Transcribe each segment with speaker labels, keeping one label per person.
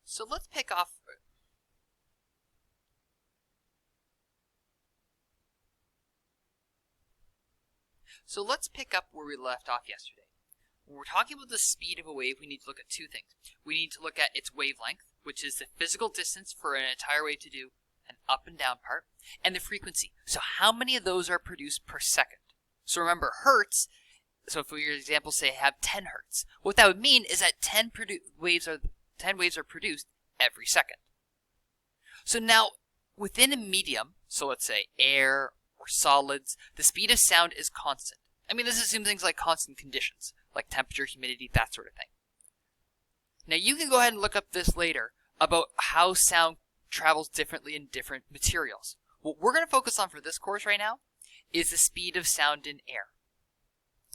Speaker 1: So let's pick off. So let's pick up where we left off yesterday. When we're talking about the speed of a wave, we need to look at two things. We need to look at its wavelength, which is the physical distance for an entire wave to do an up and down part, and the frequency. So how many of those are produced per second? So remember, hertz. So if we, for example, say have 10 hertz, what that would mean is that 10 waves are produced every second. So now, within a medium, so let's say air or solids, the speed of sound is constant. I mean, this assumes things like constant conditions, like temperature, humidity, that sort of thing. Now, you can go ahead and look up this later about how sound travels differently in different materials. What we're going to focus on for this course right now is the speed of sound in air.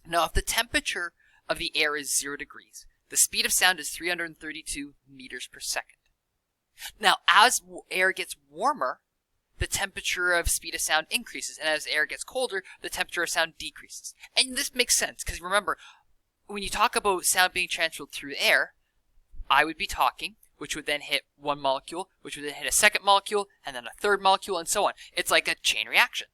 Speaker 1: Now, if the temperature of the air is 0 degrees, the speed of sound is 332 meters per second. Now, as air gets warmer, the temperature of speed of sound increases, and as air gets colder, the temperature of sound decreases. And this makes sense, because remember, when you talk about sound being transferred through air, I would be talking, which would then hit one molecule, which would then hit a second molecule, and then a third molecule, and so on. It's like a chain reaction.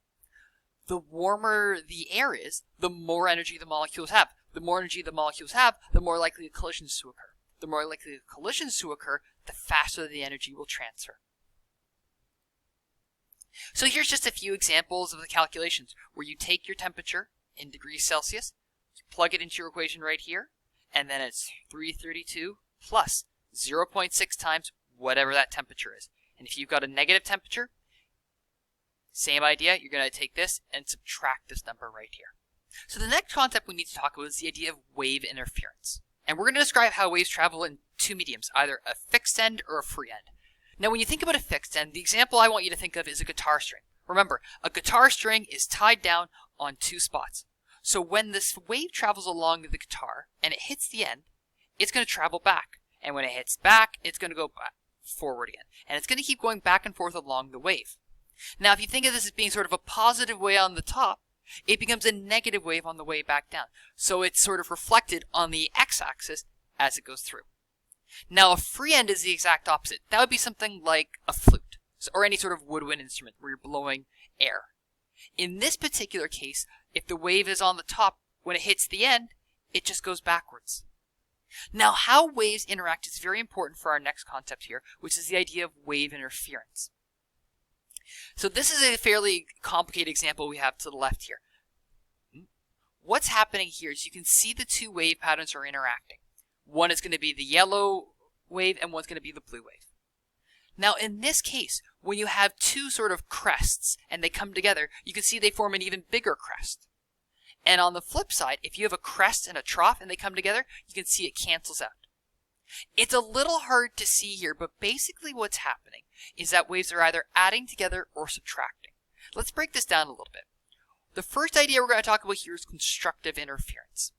Speaker 1: The warmer the air is, the more energy the molecules have. The more energy the molecules have, the more likely the collisions to occur. The more likely the collisions to occur, the faster the energy will transfer. So here's just a few examples of the calculations where you take your temperature in degrees Celsius, you plug it into your equation right here, and then it's 332 plus 0.6 times whatever that temperature is. And if you've got a negative temperature, same idea, you're going to take this and subtract this number right here. So the next concept we need to talk about is the idea of wave interference. And we're going to describe how waves travel in two mediums, either a fixed end or a free end. Now when you think about a fixed end, the example I want you to think of is a guitar string. Remember, a guitar string is tied down on two spots. So when this wave travels along the guitar and it hits the end, it's going to travel back. And when it hits back, it's going to go back, forward again. And it's going to keep going back and forth along the wave. Now if you think of this as being sort of a positive wave on the top, it becomes a negative wave on the way back down. So it's sort of reflected on the x-axis as it goes through. Now a free end is the exact opposite. That would be something like a flute, or any sort of woodwind instrument where you're blowing air. In this particular case, if the wave is on the top, when it hits the end, it just goes backwards. Now how waves interact is very important for our next concept here, which is the idea of wave interference. So this is a fairly complicated example we have to the left here. What's happening here is you can see the two wave patterns are interacting. One is going to be the yellow wave and one's going to be the blue wave. Now in this case, when you have two sort of crests and they come together, you can see they form an even bigger crest. And on the flip side, if you have a crest and a trough and they come together, you can see it cancels out. It's a little hard to see here, but basically what's happening is that waves are either adding together or subtracting. Let's break this down a little bit. The first idea we're going to talk about here is constructive interference.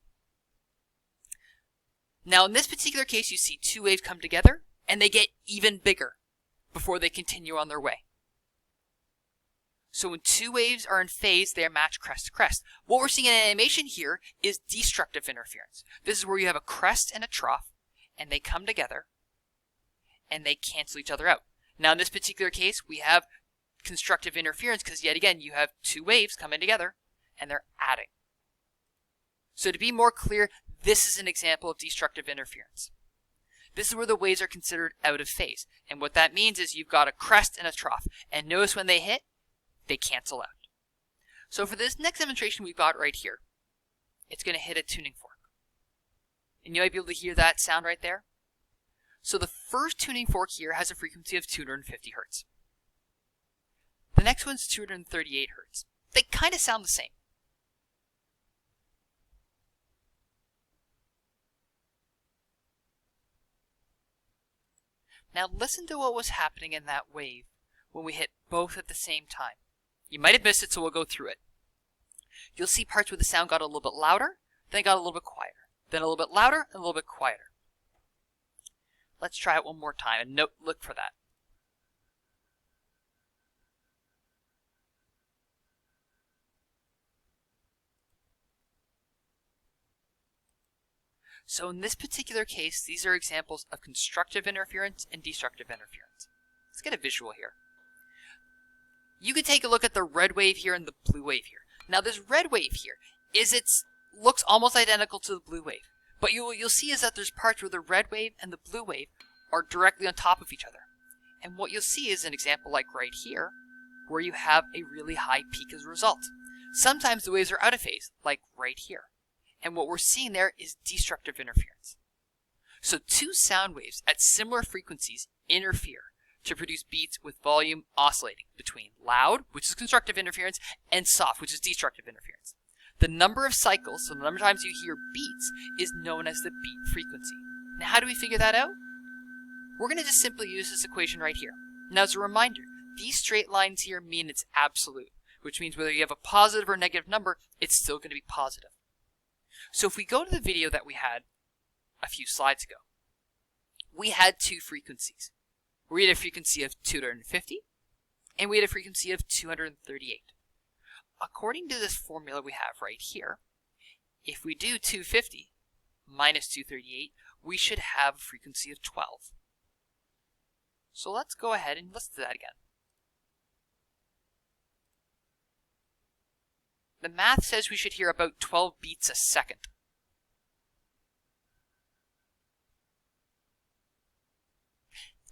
Speaker 1: Now in this particular case, you see two waves come together and they get even bigger before they continue on their way. So when two waves are in phase, they are matched crest to crest. What we're seeing in animation here is destructive interference. This is where you have a crest and a trough, and they come together, and they cancel each other out. Now in this particular case, we have constructive interference because yet again, you have two waves coming together, and they're adding. So to be more clear, this is an example of destructive interference. This is where the waves are considered out of phase. And what that means is you've got a crest and a trough. And notice when they hit, they cancel out. So for this next demonstration we've got right here, it's going to hit a tuning fork. And you might be able to hear that sound right there. So the first tuning fork here has a frequency of 250 hertz. The next one's 238 hertz. They kind of sound the same. Now listen to what was happening in that wave when we hit both at the same time. You might have missed it, so we'll go through it. You'll see parts where the sound got a little bit louder, then it got a little bit quieter, then a little bit louder, and a little bit quieter. Let's try it one more time and look for that. So in this particular case, these are examples of constructive interference and destructive interference. Let's get a visual here. You could take a look at the red wave here and the blue wave here. Now this red wave here looks almost identical to the blue wave, but you'll see is that there's parts where the red wave and the blue wave are directly on top of each other. And what you'll see is an example like right here, where you have a really high peak as a result. Sometimes the waves are out of phase, like right here. And what we're seeing there is destructive interference. So two sound waves at similar frequencies interfere to produce beats with volume oscillating between loud, which is constructive interference, and soft, which is destructive interference. The number of cycles, so the number of times you hear beats, is known as the beat frequency. Now how do we figure that out? We're going to just simply use this equation right here. Now as a reminder, these straight lines here mean it's absolute, which means whether you have a positive or negative number, it's still going to be positive. So if we go to the video that we had a few slides ago, we had two frequencies. We had a frequency of 250, and we had a frequency of 238. According to this formula we have right here, if we do 250 minus 238, we should have a frequency of 12. So let's go ahead and let's do that again. The math says we should hear about 12 beats a second.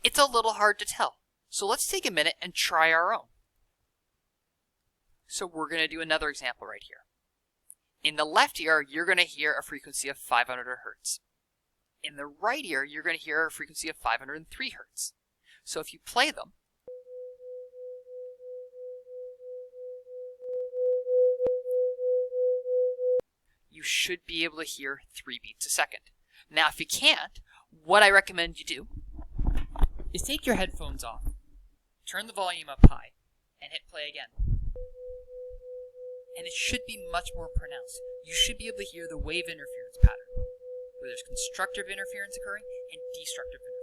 Speaker 1: It's a little hard to tell, so let's take a minute and try our own. So we're going to do another example right here. In the left ear, you're going to hear a frequency of 500 Hz. In the right ear, you're going to hear a frequency of 503 Hz. So if you play them, you should be able to hear 3 beats a second. Now if you can't, what I recommend you do is take your headphones off, turn the volume up high, and hit play again. And it should be much more pronounced. You should be able to hear the wave interference pattern, where there's constructive interference occurring and destructive interference.